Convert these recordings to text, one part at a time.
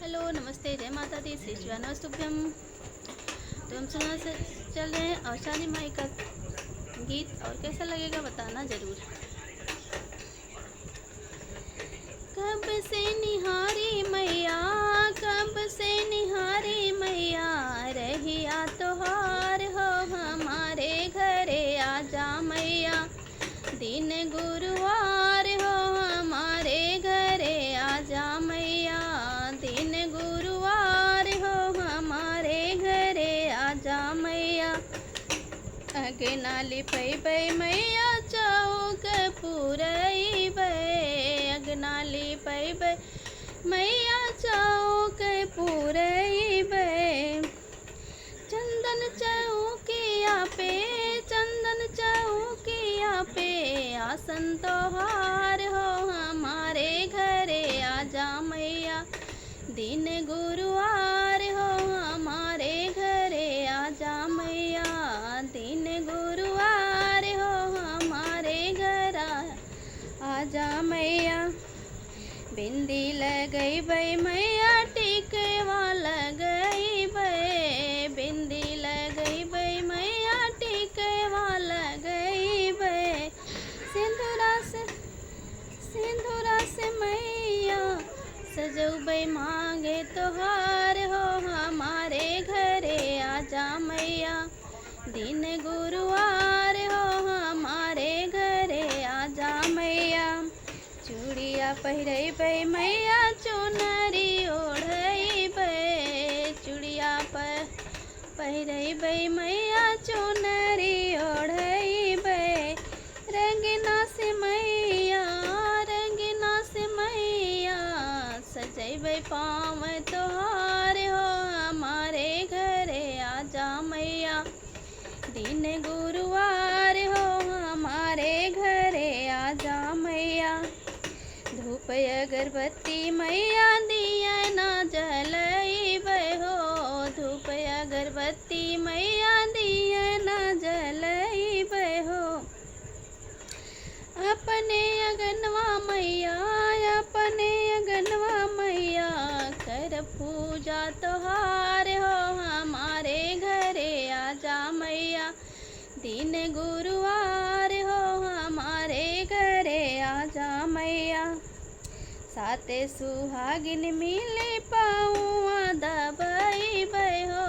Hello, नमस्ते, जय माता दी, श्री शिवानस्तुभ्यम। तो हम सुना से चल रहे हैं औषानी माई का गीत, और कैसा लगेगा बताना ज़रूर। कब से निहारी मैया, कब से निहारी मैया, रहिया तोहार हो हमारे घरे आजा मैया। दिन गुरुवार हो हमारे घरे आजा मैया, दिन गुरुवार हो हमारे घरे आजा मैया। अगना लिपैबै मैया चौक पुरैबै, अगना लिपैबै मैया चौक पुरैबै। चंदन चौकिया पे, चंदन चौकिया पे, आसन तोहार हो हमारे घरे आजा मैया। दिन गुरुवार हो हमारे घरे आजा मैया, दिन गुरुवार हो हमारे घर आजा मैया। बिंदी लगैबै मैया टिकवा लगैबै, बिंदी लगैबै मैया टिकवा लगैबै। सिंदूरा से मैया सजौबै मांगे तोहार हो हमारे घरे आजा मैया। दिन गुरुवार हो हमारे घरे आजा मैया। चूड़िया पहिरैबै मैया चुनरी ओढ़ैबै, चूड़िया पहिरैबै मैया चुनरी ओढ़ैबै। रंगना से मैया, रंगना से मैया, सजैबै पाँव तोहार हो हमारे घरे आजा मैया। दिन गुरुवार हो हमारे घरे आजा मैया। धूप अगरबत्ती मैया दिया ना जलैबै हो, धूप अगरबत्ती मैया दिया ना जलैबै हो। अपने अगनवा मैया, अपने अगनवा मैया, कर पूजा तोहार हो हमारे घरे आजा मैया। दिन गुरुवार हो हमारे घरे आजा मैया। साते सुहागिन मिले पाऊँ दबैबै हो,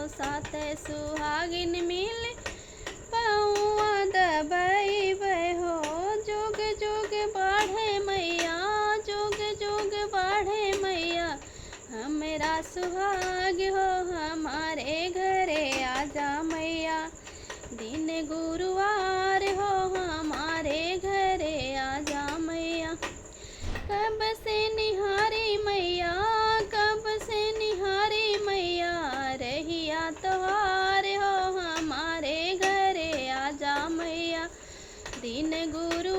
साते सुहागिन मिले पाऊँ दबैबै हो। जुग जुग बाढ़े मैया, जुग जुग बाढ़े मैया, हमरा सुहाग हो हमारे घरे आजा मैया। दिन गुरुवार हो हमारे घरे आजा मैया। कब से निहारी मैया, कब से निहारी मैया, रहिया तोहार हो हमारे घरे आजा मैया। दिन गुरु